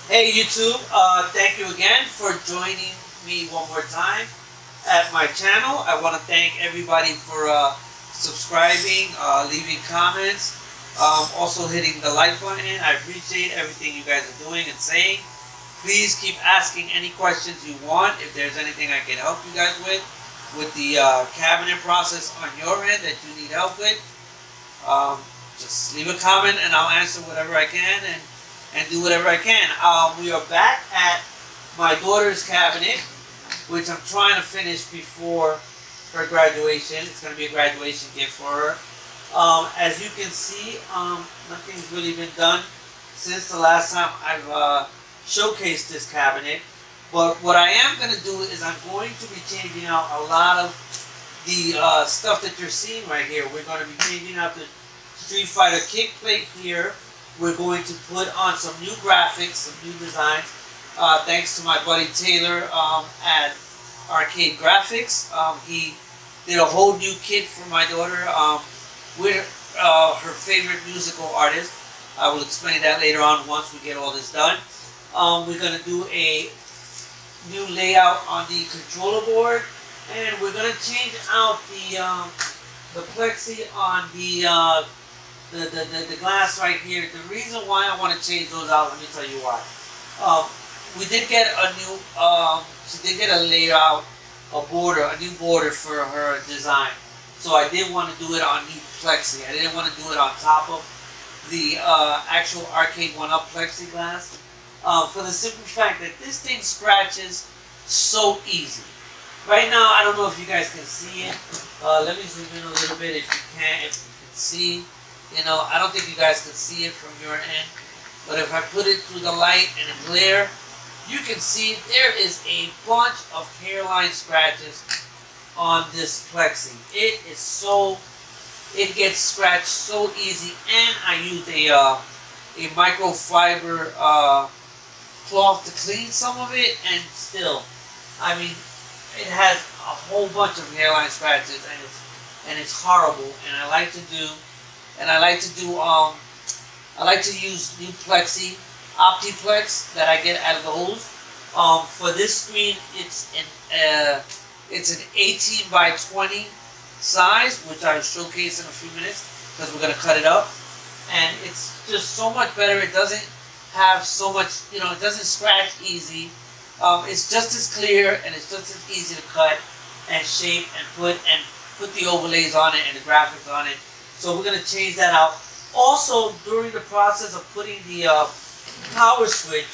Hey YouTube, thank you again for joining me one more time at my channel. I want to thank everybody for subscribing, leaving comments, also hitting the like button. I appreciate everything you guys are doing and saying. Please keep asking any questions you want. If there's anything I can help you guys with the cabinet process on your end that you need help with, just leave a comment and I'll answer whatever I can and do whatever I can. We are back at my daughter's cabinet, which I'm trying to finish before her graduation. It's going to be a graduation gift for her. As you can see, nothing's really been done since the last time I've showcased this cabinet. But what I am going to do is I'm going to be changing out a lot of the stuff that you're seeing right here. We're going to be changing out the Street Fighter kick plate here. We're going to put on some new graphics, some new designs, thanks to my buddy Taylor at ARCADE1UP. He did a whole new kit for my daughter with her favorite musical artist. I will explain that later on once we get all this done. We're going to do a new layout on the controller board, and we're going to change out the plexi on the glass right here. The reason why I want to change those out, let me tell you why. We did get a new, she did get a layout, a new border for her design. So I did want to do it on new plexi. I didn't want to do it on top of the actual ARCADE1UP plexiglass. For the simple fact that this thing scratches so easy. Right now, I don't know if you guys can see it. Let me zoom in a little bit if you can see. You know, I don't think you guys can see it from your end, but if I put it through the light and a glare, you can see there is a bunch of hairline scratches on this plexi. It gets scratched so easy, and I used a microfiber cloth to clean some of it, and still, I mean, it has a whole bunch of hairline scratches, and it's horrible. And I like to use new plexi, OPTIX that I get out of the hose. For this screen, it's an 18 by 20 size, which I'll showcase in a few minutes because we're gonna cut it up. And it's just so much better. It doesn't have so much, you know, it doesn't scratch easy. It's just as clear and it's just as easy to cut and shape and put the overlays on it and the graphics on it. So we're going to change that out. Also, during the process of putting the power switch,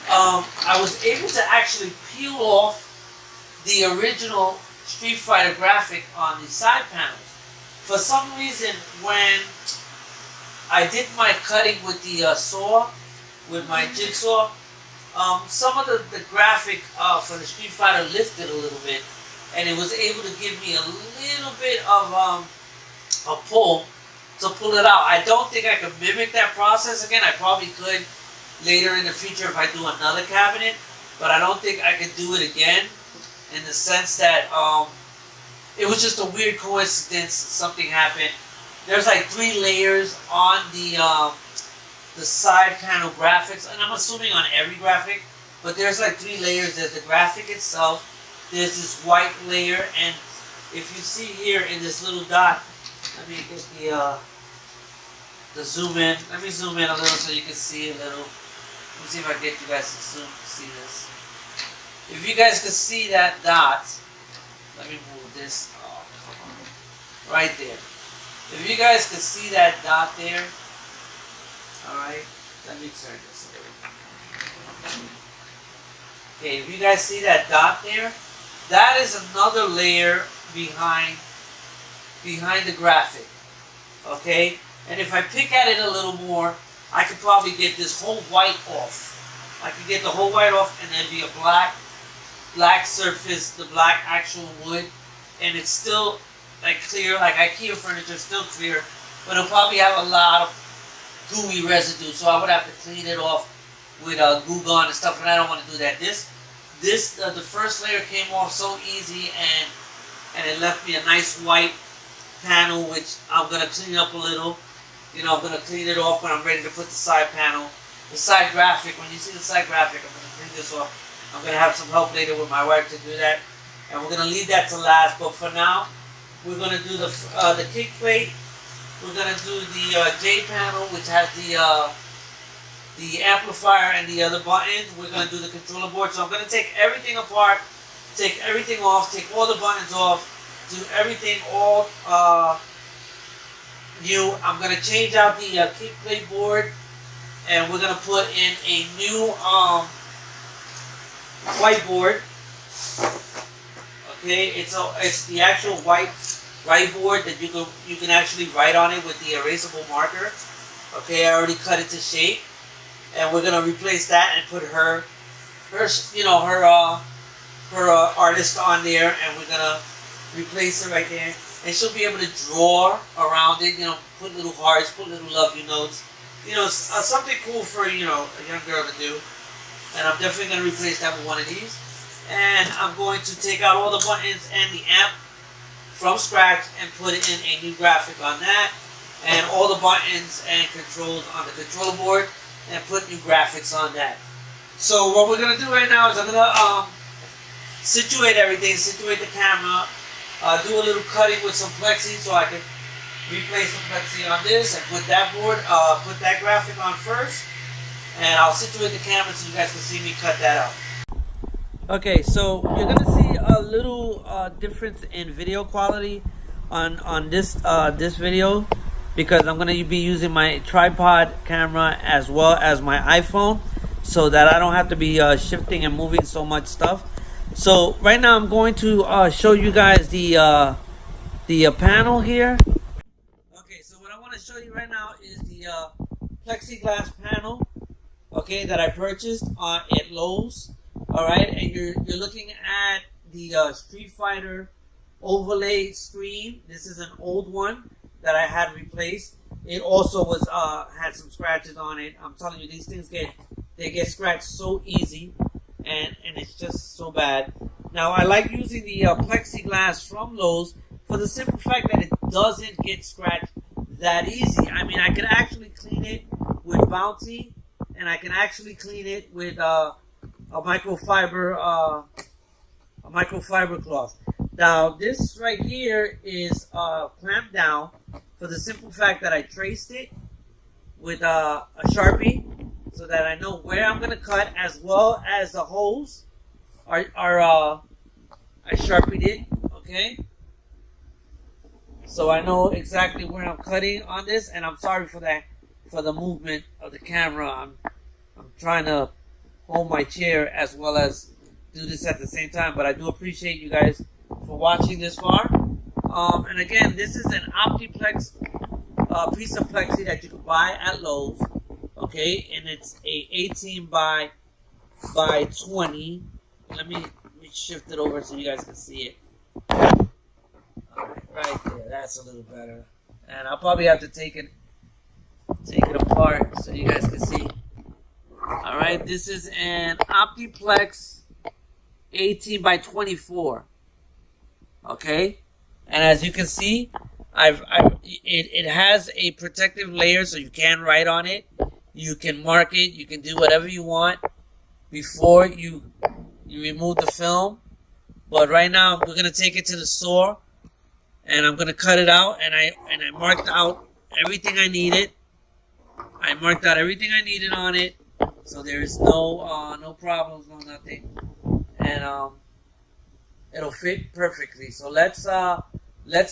I was able to actually peel off the original Street Fighter graphic on the side panels. For some reason, when I did my cutting with the saw, with my jigsaw, some of the graphic for the Street Fighter lifted a little bit, and it was able to give me a little bit of a pull to pull it out. I don't think I could mimic that process again. I probably could later in the future if I do another cabinet, but I don't think I could do it again, in the sense that it was just a weird coincidence. Something happened. There's like 3 layers on the side panel graphics, and I'm assuming on every graphic, but there's like 3 layers. There's the graphic itself, there's this white layer, and if you see here in this little dot, let me get the zoom in. Let me zoom in a little so you can see a little. Let me see if I get you guys to see this. If you guys can see that dot, let me move this. Oh, come on. Right there. If you guys can see that dot there, alright, let me turn this a little. Okay, if you guys see that dot there, that is another layer behind the graphic. Okay? And if I pick at it a little more, I could probably get this whole white off. I could get the whole white off and then be a black surface, the black actual wood, and it's still like clear, like IKEA furniture, still clear, but it'll probably have a lot of gooey residue, so I would have to clean it off with Goo Gone and stuff, and I don't want to do that. The first layer came off so easy, and it left me a nice white panel, which I'm gonna clean up a little. You know, I'm gonna clean it off when I'm ready to put the side panel side graphic. When you see the side graphic, I'm going to print this off. I'm going to have some help later with my wife to do that. And we're going to leave that to last. But for now, we're going to do the kick plate. We're going to do the J panel, which has the amplifier and the other buttons. We're going to do the controller board. So I'm going to take everything apart, take everything off, take all the buttons off, do everything all new. I'm going to change out the kick plate board, and we're going to put in a new whiteboard. Okay, it's the actual whiteboard that you can actually write on it with the erasable marker. Okay, I already cut it to shape, and we're going to replace that and put her artist on there, and we're going to replace it right there. And she'll be able to draw around it, put little hearts, put little love you notes. Something cool for, a young girl to do. And I'm definitely going to replace that with one of these. And I'm going to take out all the buttons and the amp from scratch and put in a new graphic on that. And all the buttons and controls on the controller board, and put new graphics on that. So what we're going to do right now is I'm going to situate everything, situate the camera, do a little cutting with some Plexi so I can replace the Plexi on this and put that board, put that graphic on first. And I'll situate the camera so you guys can see me cut that out. Okay, so you're going to see a little difference in video quality on this video, because I'm going to be using my tripod camera as well as my iPhone, so that I don't have to be shifting and moving so much stuff. So right now I'm going to show you guys the panel here. Okay, so what I want to show you right now is the plexiglass panel, okay, that I purchased at Lowe's. All right, and you're looking at the Street Fighter overlay screen. This is an old one that I had replaced. It also was had some scratches on it. I'm telling you, these things get scratched so easy, and it's just so bad. Now I like using the plexiglass from Lowe's for the simple fact that it doesn't get scratched that easy. I mean, I can actually clean it with Bounty, and I can actually clean it with a microfiber cloth. Now this right here is clamped down for the simple fact that I traced it with a Sharpie, so that I know where I'm gonna cut, as well as the holes I Sharpied it. Okay, so I know exactly where I'm cutting on this, and I'm sorry for that, for the movement of the camera. I'm trying to hold my chair as well as do this at the same time, but I do appreciate you guys for watching this far. And again, this is an OPTIX piece of Plexi that you can buy at Lowe's. Okay, and it's a 18 by 20. Let me shift it over so you guys can see it. Alright, right there, that's a little better. And I'll probably have to take it apart so you guys can see. Alright, this is an OPTIX 18 by 24. Okay, and as you can see, it has a protective layer, so you can write on it, you can mark it, you can do whatever you want before you remove the film. But right now we're gonna take it to the saw, and I'm gonna cut it out, and I marked out everything I needed. I marked out everything I needed on it, so there's no problems, no nothing, and it'll fit perfectly. So let's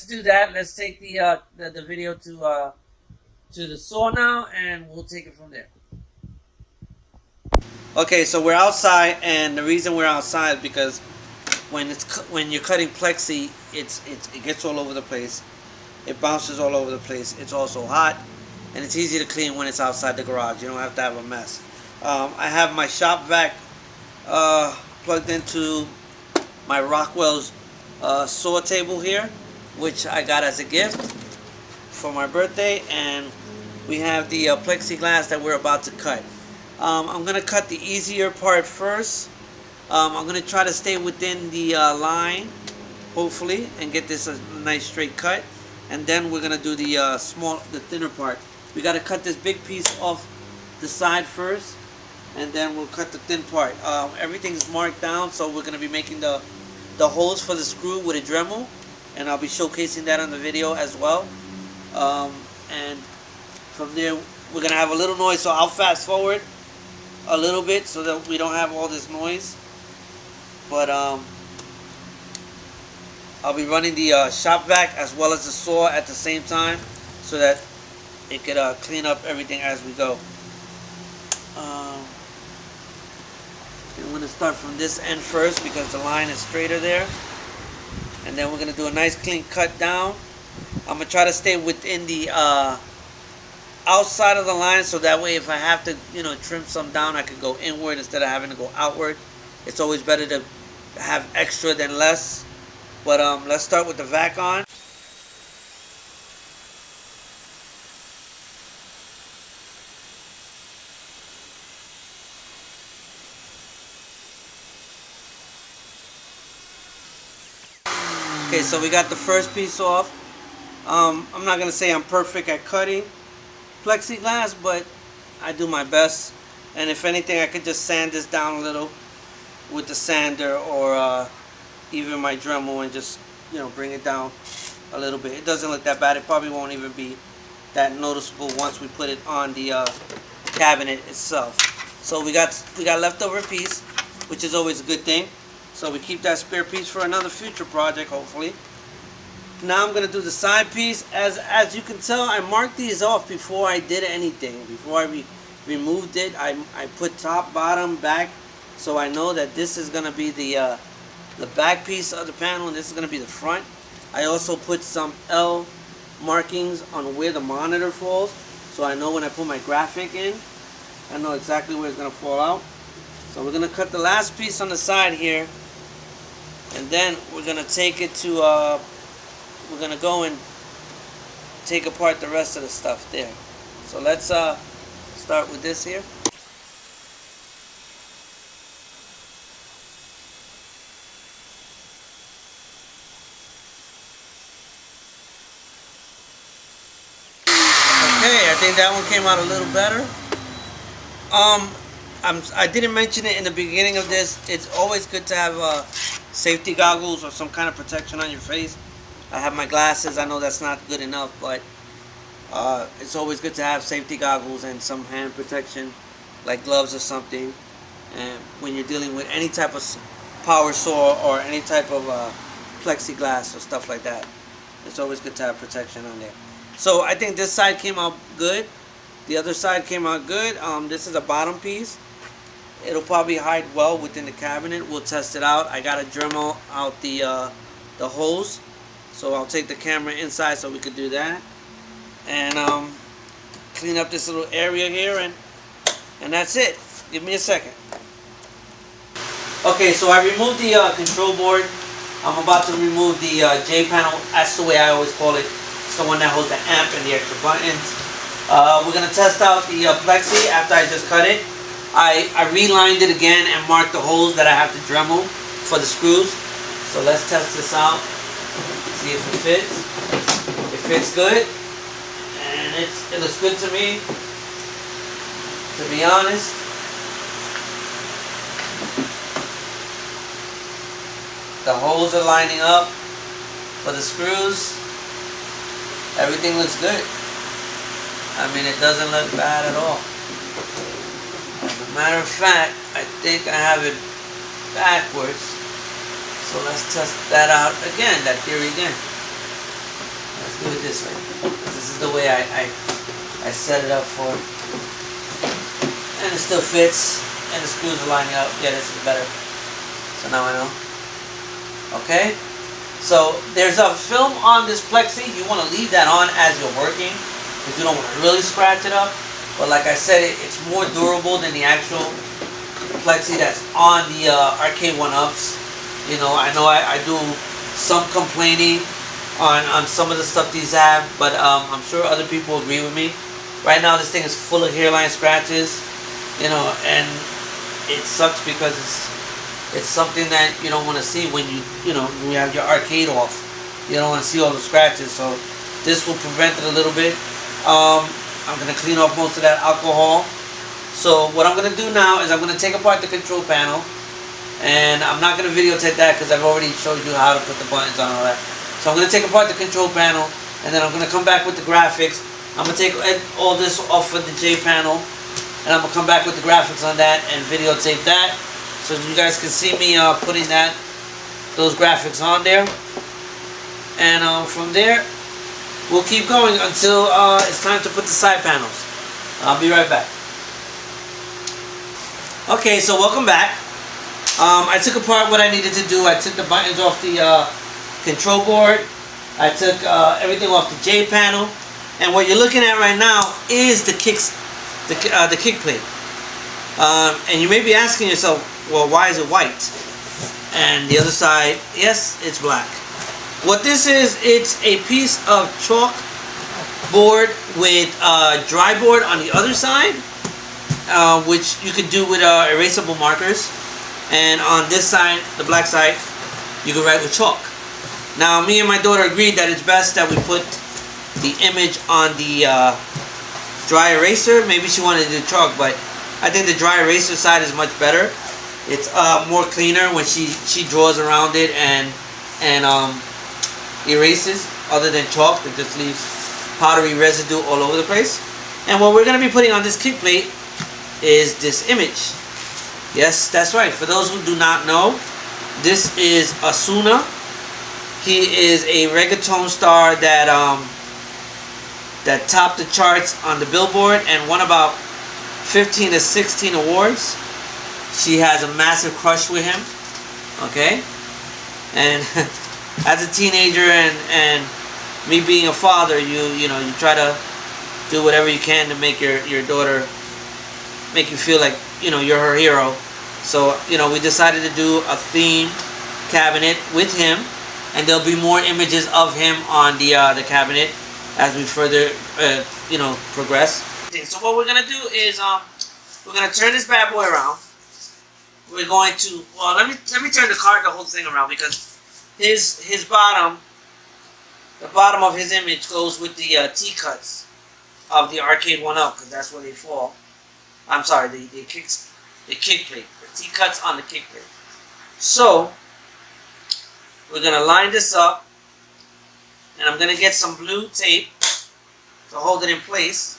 do that. Let's take the video to the saw now, and we'll take it from there. Okay, so we're outside, and the reason we're outside is because when you're cutting Plexi, it gets all over the place. It bounces all over the place. It's also hot, and it's easy to clean when it's outside the garage. You don't have to have a mess. I have my shop vac plugged into my Rockwell's saw table here, which I got as a gift for my birthday, and we have the plexiglass that we're about to cut. I'm going to cut the easier part first. I'm going to try to stay within the line, hopefully, and get this a nice straight cut, and then we're going to do the thinner part. We got to cut this big piece off the side first, and then we'll cut the thin part. Everything's marked down, so we're going to be making the holes for the screw with a Dremel, and I'll be showcasing that on the video as well. And from there we're going to have a little noise, so I'll fast forward a little bit so that we don't have all this noise. But I'll be running the shop vac as well as the saw at the same time, so that it could clean up everything as we go. I'm going to start from this end first because the line is straighter there, and then we're going to do a nice clean cut down. I'm going to try to stay within the outside of the line, so that way if I have to, you know, trim some down, I could go inward instead of having to go outward. It's always better to have extra than less. But let's start with the vac on. Okay, so we got the first piece off. I'm not gonna say I'm perfect at cutting plexiglass, but I do my best. And if anything, I could just sand this down a little with the sander, or even my Dremel, and just, you know, bring it down a little bit. It doesn't look that bad. It probably won't even be that noticeable once we put it on the cabinet itself. So we got leftover piece, which is always a good thing. So we keep that spare piece for another future project, hopefully. Now I'm going to do the side piece. As you can tell, I marked these off before I did anything. Before I removed it, I put top, bottom, back, so I know that this is going to be the back piece of the panel, and this is going to be the front. I also put some L markings on where the monitor falls, so I know when I put my Graphix in, I know exactly where it's going to fall out. So we're going to cut the last piece on the side here, and then we're going to take it to, we're going to go and take apart the rest of the stuff there. So let's start with this here. Okay, I think that one came out a little better. I didn't mention it in the beginning of this. It's always good to have safety goggles or some kind of protection on your face. I have my glasses. I know that's not good enough, but it's always good to have safety goggles and some hand protection, like gloves or something. And when you're dealing with any type of power saw or any type of plexiglass or stuff like that, it's always good to have protection on there. So I think this side came out good. The other side came out good. This is a bottom piece. It'll probably hide well within the cabinet. We'll test it out. I got to Dremel out the holes, so I'll take the camera inside so we could do that, and clean up this little area here, and that's it. Give me a second. Okay, so I removed the control board. I'm about to remove the J panel. That's the way I always call it. It's the one that holds the amp and the extra buttons. We're going to test out the Plexi after I just cut it. I relined it again and marked the holes that I have to Dremel for the screws. So let's test this out. See if it fits. It fits good. And it looks good to me, to be honest. The holes are lining up for the screws. Everything looks good. I mean, it doesn't look bad at all. As a matter of fact, I think I have it backwards. So let's test that out again, that theory again. Let's do it this way. This is the way I set it up for. And it still fits. And the screws are lining up. Yeah, this is better. So now I know. Okay? So there's a film on this Plexi. You want to leave that on as you're working, because you don't want to really scratch it up. But like I said, it's more durable than the actual Plexi that's on the ARCADE1UPs. You know I do some complaining on some of the stuff these have, but I'm sure other people agree with me. Right now this thing is full of hairline scratches, you know, and it sucks because it's something that you don't want to see when you have your arcade off. You don't want to see all the scratches, so this will prevent it a little bit. I'm going to clean off most of that alcohol So what I'm going to do now is I'm going to take apart the control panel, and I'm not going to videotape that because I've already showed you how to put the buttons on and all that. So I'm going to take apart the control panel, and then I'm going to come back with the graphics. I'm going to take all this off of the J panel, and I'm going to come back with the graphics on that and videotape that, so you guys can see me putting those graphics on there. And from there, we'll keep going until it's time to put the side panels. I'll be right back. Okay, so welcome back. I took apart what I needed to do. I took the buttons off the control board. I took everything off the J panel. And what you're looking at right now is the kick plate. And you may be asking yourself, well, why is it white? And the other side, yes, it's black. What this is, it's a piece of chalk board with dry board on the other side, which you could do with erasable markers. And on this side, the black side, you can write with chalk. Now, me and my daughter agreed that it's best that we put the image on the dry eraser. Maybe she wanted to do chalk, but I think the dry eraser side is much better. It's more cleaner when she draws around it and erases, other than chalk that just leaves powdery residue all over the place. And what we're going to be putting on this kick plate is this image. Yes, that's right. For those who do not know, this is Asuna. He is a reggaeton star that that topped the charts on the Billboard and won about 15 to 16 awards. She has a massive crush with him. Okay, and as a teenager and me being a father, you know you try to do whatever you can to make your daughter, make you feel like you're her hero. So we decided to do a theme cabinet with him, and there'll be more images of him on the cabinet as we further progress. So what we're gonna do is we're gonna turn this bad boy around. We're going to let me turn the whole thing around, because his bottom, the bottom of his image goes with the T cuts of the ARCADE1UP, because that's where they fall. I'm sorry, the kick plate, the T cuts on the kick plate. So we're gonna line this up, and I'm gonna get some blue tape to hold it in place.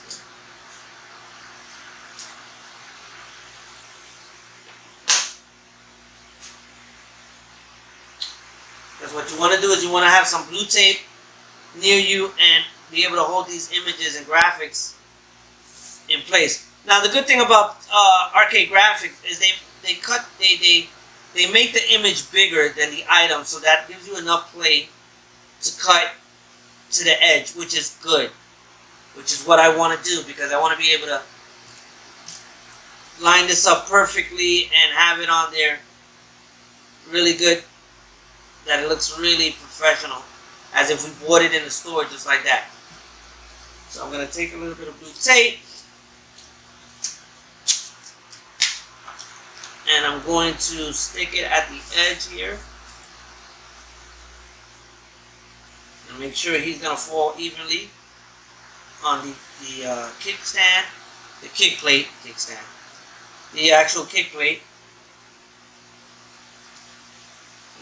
Because what you want to do is you want to have some blue tape near you and be able to hold these images and graphics in place. Now the good thing about Arcade Graphics is they make the image bigger than the item, so that gives you enough play to cut to the edge, which is good, which is what I want to do, because I want to be able to line this up perfectly and have it on there really good, that it looks really professional, as if we bought it in the store, just like that. So I'm going to take a little bit of blue tape, and I'm going to stick it at the edge here, and make sure he's going to fall evenly on the kickstand, the kick plate, kickstand, the actual kick plate.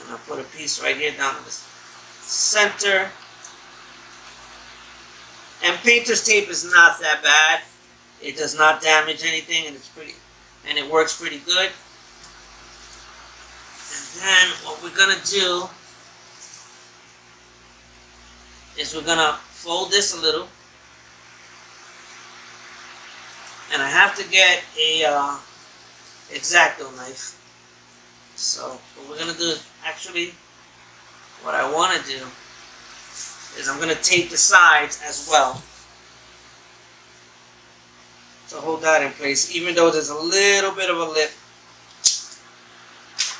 And I'll put a piece right here down in the center. And painter's tape is not that bad. It does not damage anything, and it works pretty good. And then what we're gonna do is we're gonna fold this a little, and I have to get a X-Acto knife. So what we're gonna do is, actually, what I want to do is I'm gonna tape the sides as well to hold that in place. Even though there's a little bit of a lip,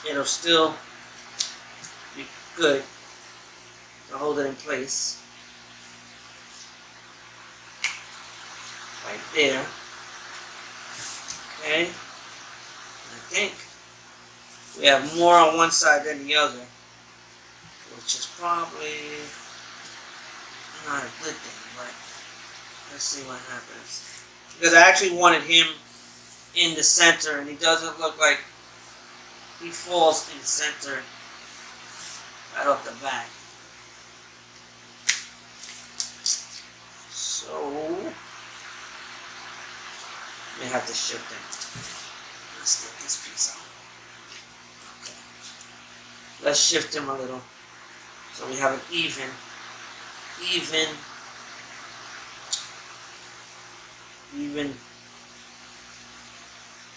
it'll still be good to hold it in place. Right there. Okay. I think we have more on one side than the other, which is probably not a good thing, but let's see what happens. Because I actually wanted him in the center, and he doesn't look like he falls in the center right off the bat. So we have to shift him. Let's get this piece out. Okay. Let's shift him a little so we have an even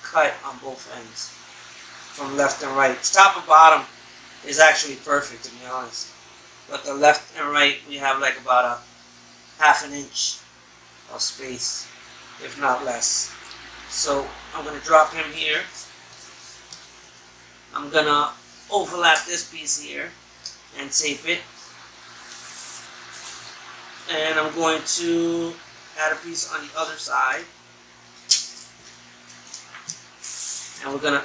cut on both ends from left and right. Top and bottom is actually perfect, to be honest, but the left and right we have like about a ½ inch of space, if not less. So I'm going to drop him here. I'm going to overlap this piece here and tape it, and I'm going to add a piece on the other side, and we're gonna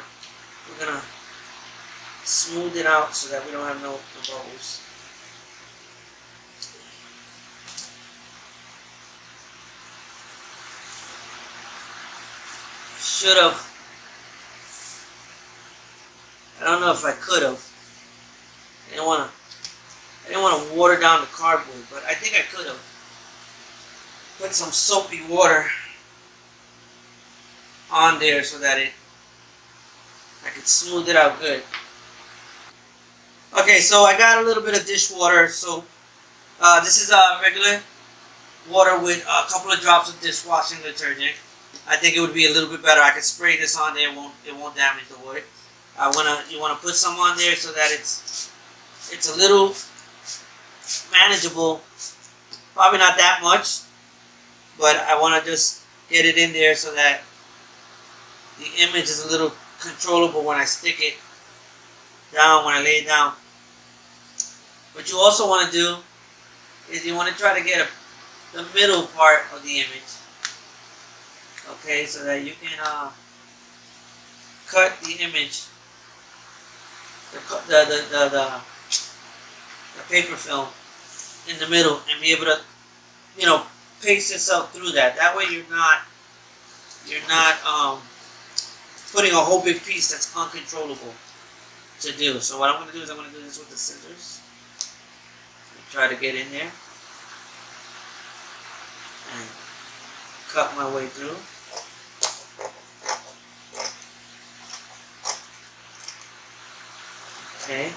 smooth it out so that we don't have no bubbles. Should have. I don't know if I could have. I didn't want to water down the cardboard, but I think I could have put some soapy water on there so that I could smooth it out good. Okay, so I got a little bit of dishwater. So this is regular water with a couple of drops of dishwashing detergent. I think it would be a little bit better. I could spray this on there. It won't damage the wood. You wanna put some on there so that it's a little manageable. Probably not that much, but I want to just get it in there so that the image is a little controllable when I stick it down, when I lay it down. What you also want to do is you want to try to get the middle part of the image, okay, so that you can cut the image, the paper film in the middle, and be able to, you know, paste yourself through that. That way you're not putting a whole big piece that's uncontrollable to do. So what I'm going to do is I'm going to do this with the scissors. Try to get in there and cut my way through. Okay.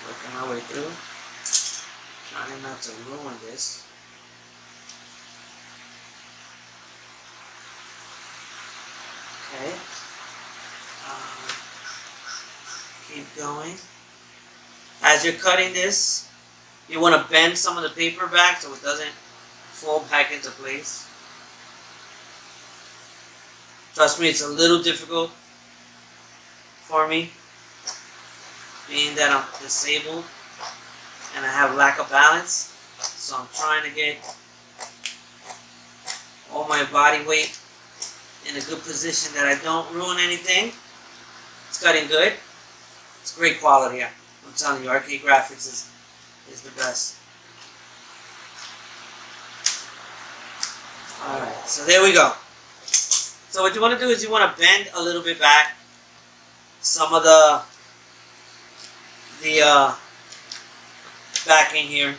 Working my way through. Trying not to ruin this. Okay. Keep going. As you're cutting this, you want to bend some of the paper back so it doesn't fall back into place. Trust me, it's a little difficult for me, being that I'm disabled and I have lack of balance. So I'm trying to get all my body weight in a good position that I don't ruin anything. It's cutting good. It's great quality. I'm telling you, Arcade Graphix is the best. Alright, so there we go. So what you want to do is you want to bend a little bit back some of the backing here,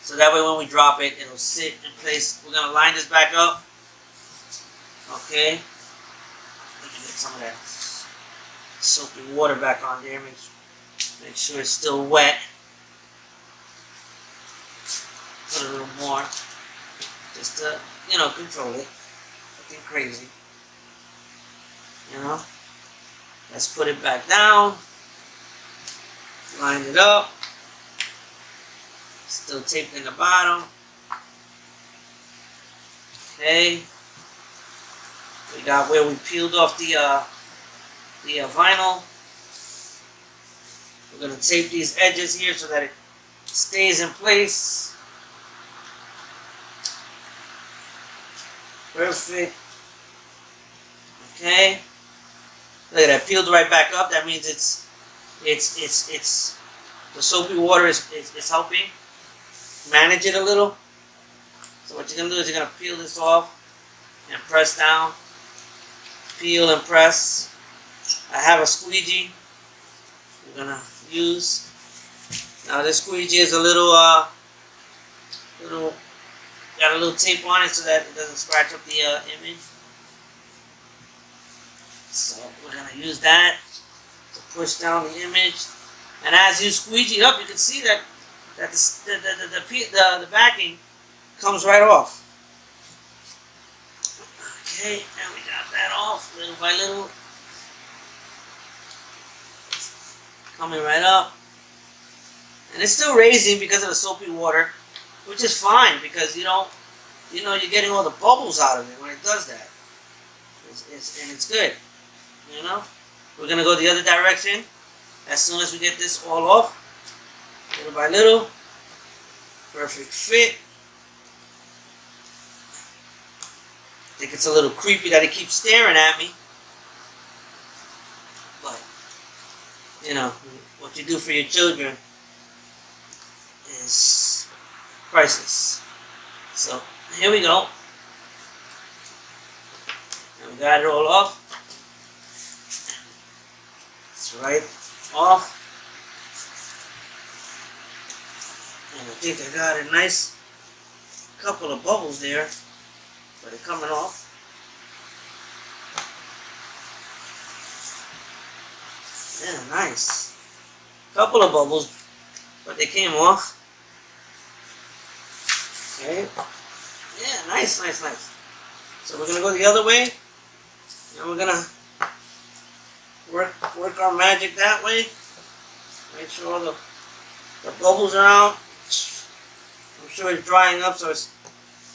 so that way when we drop it, it'll sit in place. We're going to line this back up. Okay. Let me get some of that soapy water back on there. Make sure it's still wet. Put a little more, just to, you know, control it. Nothing crazy. You know. Let's put it back down. Line it up. Still taped in the bottom. Okay. We got where we peeled off the vinyl. We're going to tape these edges here so that it stays in place. Perfect. Okay. Look at that, peeled right back up. That means it's it's the soapy water is helping manage it a little. So what you're gonna do is you're gonna peel this off and press down. Peel and press. I have a squeegee I'm gonna use. Now this squeegee is a little got a little tape on it so that it doesn't scratch up the image. So we're gonna use that to push down the image. And as you squeegee it up, you can see that the backing comes right off. Okay, and we got that off little by little. Coming right up. And it's still raising because of the soapy water, which is fine because you're getting all the bubbles out of it when it does that. And it's good. You know? We're gonna go the other direction as soon as we get this all off. Little by little. Perfect fit. I think it's a little creepy that he keeps staring at me. But, you know, what you do for your children is priceless. So, here we go. And we got it all off. It's right off. And I think I got a nice couple of bubbles there, but they're coming off. Yeah, nice. Couple of bubbles, but they came off. Okay. Yeah, nice. So we're gonna go the other way, and we're gonna work our magic that way. Make sure all the bubbles are out. I'm sure it's drying up, so it's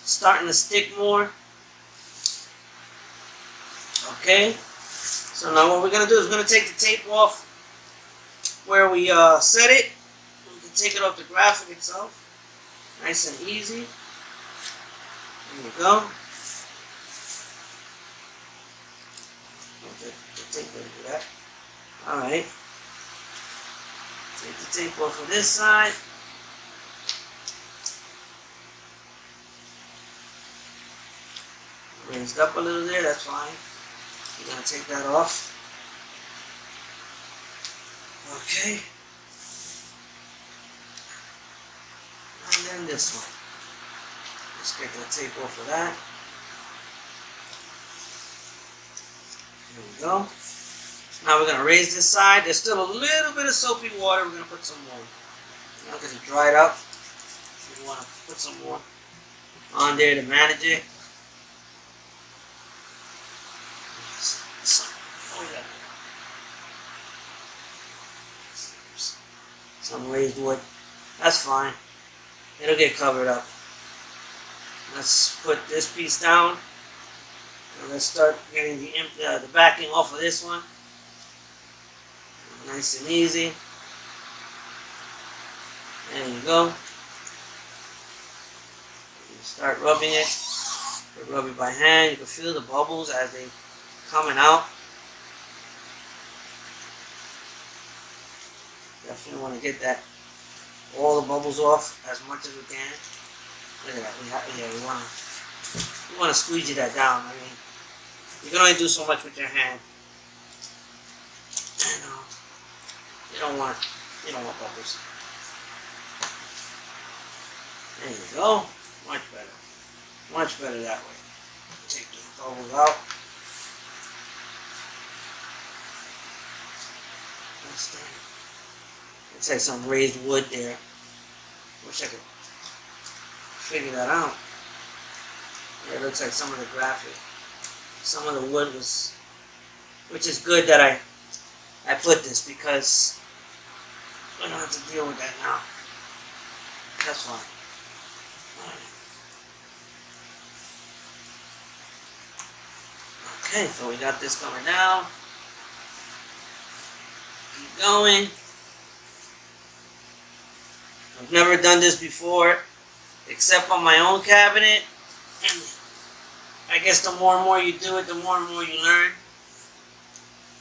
starting to stick more. Okay. So now what we're going to do is we're going to take the tape off where we set it. We can take it off the graphic itself. Nice and easy. There you go. Okay, the tape didn't do that. Alright. Take the tape off of this side. Raised up a little there, that's fine. We're going to take that off. Okay. And then this one. Let's get the tape off of that. There we go. Now we're going to raise this side. There's still a little bit of soapy water. We're going to put some more. You know, because it dried up. We want to put some more on there to manage it. Some raised wood. That's fine. It'll get covered up. Let's put this piece down. And let's start getting the backing off of this one. Nice and easy. There you go. You start rubbing it. You rub it by hand. You can feel the bubbles as they coming out. Definitely want to get all the bubbles off as much as we can. Look at that. We want to squeegee that down. I mean, you can only do so much with your hand. And you don't want bubbles. There you go. Much better. Much better that way. Take the bubbles out. That's there. Looks like some raised wood there. Wish I could figure that out. Yeah, it looks like some of the graphic. Some of the wood was, which is good that I put this because I don't have to deal with that now. That's fine. Alright. Okay, so we got this coming down. Keep going. I've never done this before, except on my own cabinet. And I guess the more and more you do it, the more and more you learn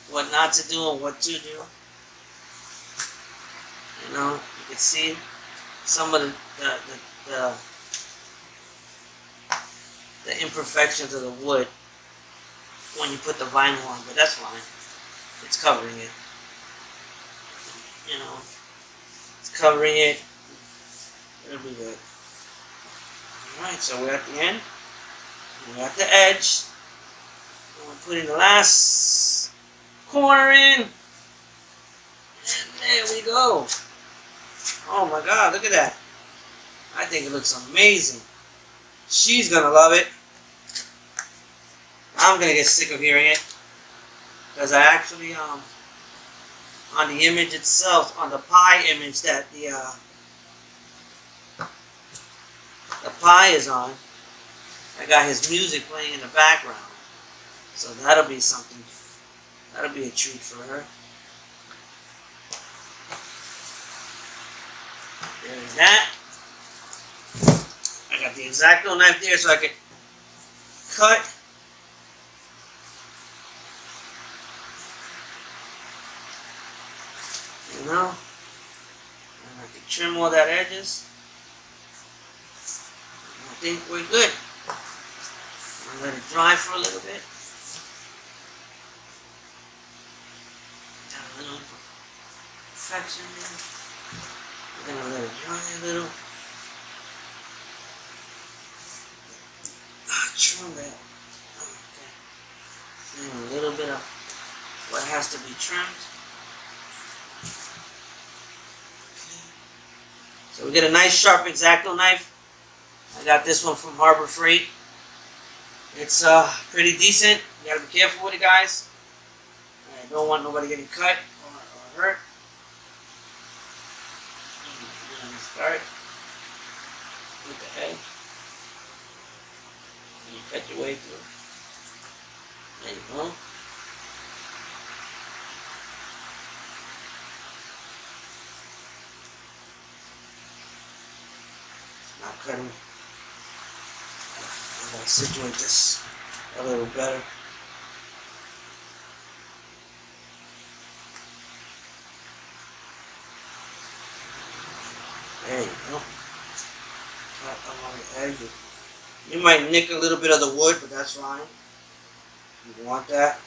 what not to do and what to do. know, you can see some of the imperfections of the wood when you put the vinyl on, but that's fine. It's covering it. You know, it's covering it. It'll be good. Alright, so we're at the end. We're at the edge. And we're putting the last corner in. And there we go. Oh my god, look at that. I think it looks amazing. She's gonna love it. I'm gonna get sick of hearing it. Because I actually, on the image itself, on the pie image that the pie is on, I got his music playing in the background. So that'll be something. That'll be a treat for her. There's that. I got the X-Acto knife there so I can cut. You know? And I can trim all that edges. I think we're good. I'll let it dry for a little bit. Got a little perfection there. We're gonna let it dry a little. Trim that. Okay. And a little bit of what has to be trimmed. Okay. So we get a nice sharp X-Acto knife. I got this one from Arbor Freight. It's pretty decent. You gotta be careful with it, guys. I don't want nobody getting cut or hurt. Start with the edge. And you cut your way through. There you go. Not cutting. I'm going to situate this a little better. There you go. Cut along the edge. You might nick a little bit of the wood, but that's fine. You want that.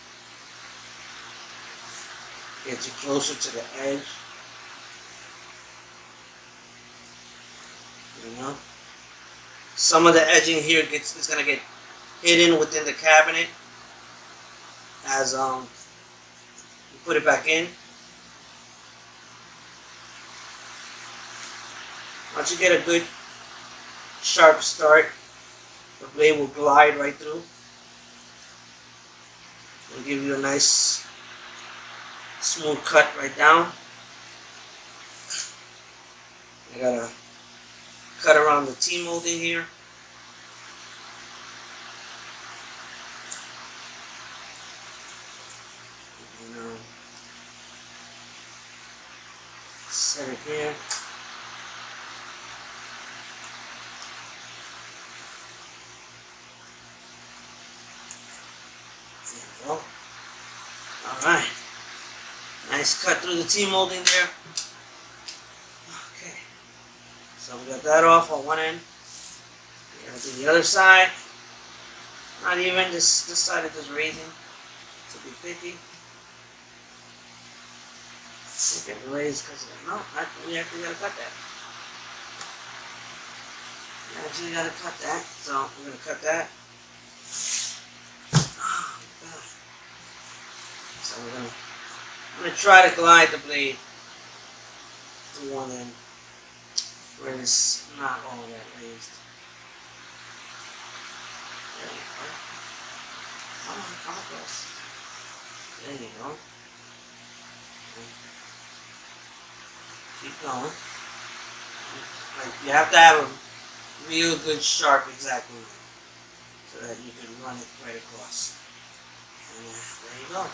Get you closer to the edge. You know? Some of the edging here is gonna get hidden within the cabinet as you put it back in. Once you get a good sharp start, the blade will glide right through. It'll give you a nice smooth cut right down. I gotta cut around the T-molding here. And, set it here. Alright. Nice cut through the T-molding there. Okay. So we got that off on one end. We gotta do the other side. Not even, this side is just raising to be 50. It's getting raised because of that. No, we actually gotta cut that. We actually gotta cut that. So we're gonna cut that. So I'm gonna try to glide the blade to one end where it's not all that raised. There you go. Come across. There you go. Keep going. Like, you have to have a real good sharp X-Acto so that you can run it right across. And there you go.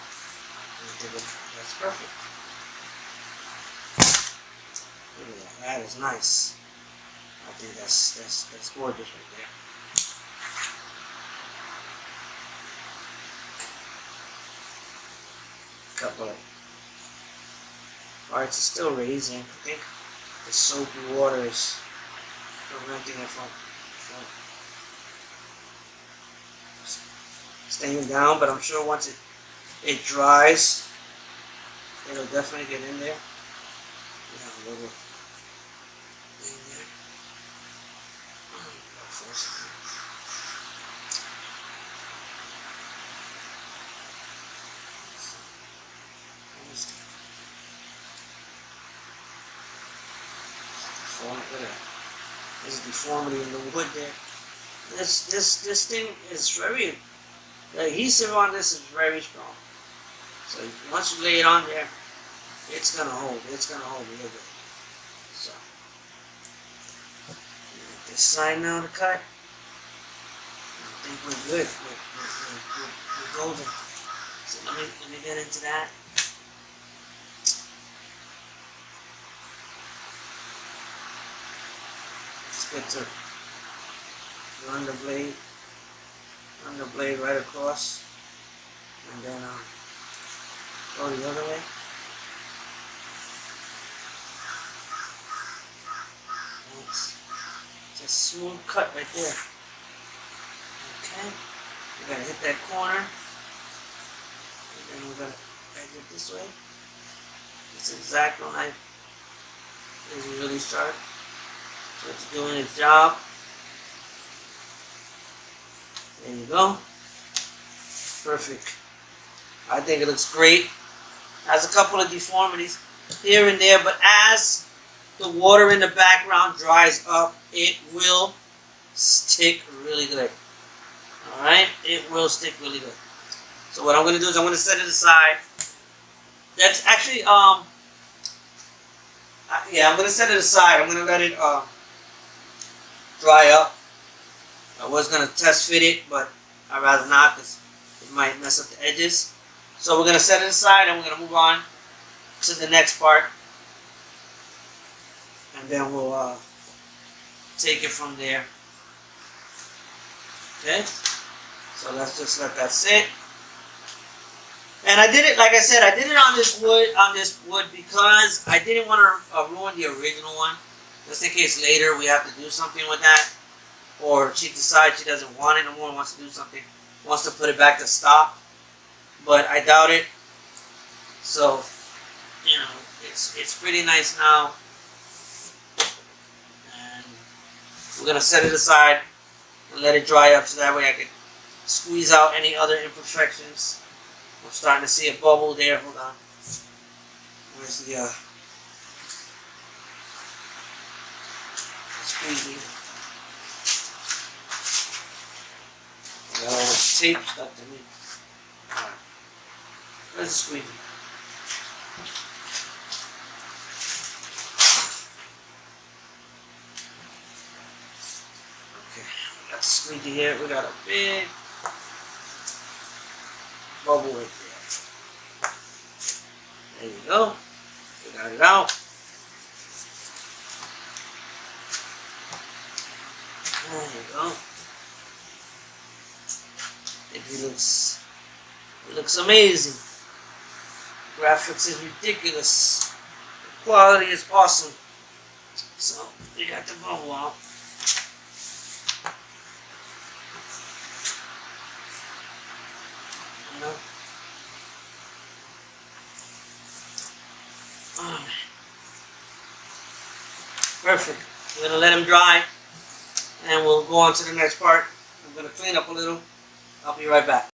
That's perfect. Look at that. That is nice. I think that's gorgeous right there. Couple of parts are still raising, I think. the soapy water is preventing it from staying down, but I'm sure once it dries, it'll definitely get in there. We have a little thing there. Look at that. There's a deformity in the wood there. This thing is very, the adhesive on this is very strong. So once you lay it on there, it's gonna hold. It's gonna hold real good. So this side now to cut. I think we're good. We're golden. So let me get into that. Just get to run the blade right across, and then go the other way. It's a smooth cut right there. Okay, we gotta hit that corner, and then we're gonna edge it this way. This X-Acto knife is really sharp, so it's doing its job. There you go. Perfect. I think it looks great. Has a couple of deformities here and there, but as the water in the background dries up, it will stick really good. Alright? It will stick really good. So what I'm going to do is I'm going to set it aside. That's actually, yeah, I'm going to set it aside. I'm going to let it dry up. I was going to test fit it, but I'd rather not because it might mess up the edges. So we're going to set it aside and we're going to move on to the next part. And then we'll take it from there. Okay? So let's just let that sit. And I did it, like I said, I did it on this wood because I didn't want to ruin the original one. Just in case later we have to do something with that. Or she decides she doesn't want it no more, wants to do something, wants to put it back to stock. But I doubt it. So, you know, it's pretty nice now. And we're going to set it aside and let it dry up so that way I can squeeze out any other imperfections. I'm starting to see a bubble there. Hold on. Where's the squeegee? Got all the tape stuck to me. Alright. Where's the squeegee? Okay, we got the squeegee here. We got a big bubble right there. There you go. We got it out. There you go. It looks amazing. Graphix is ridiculous. The quality is awesome. So we got the bubble out. Perfect. We're going to let them dry and we'll go on to the next part. I'm going to clean up a little. I'll be right back.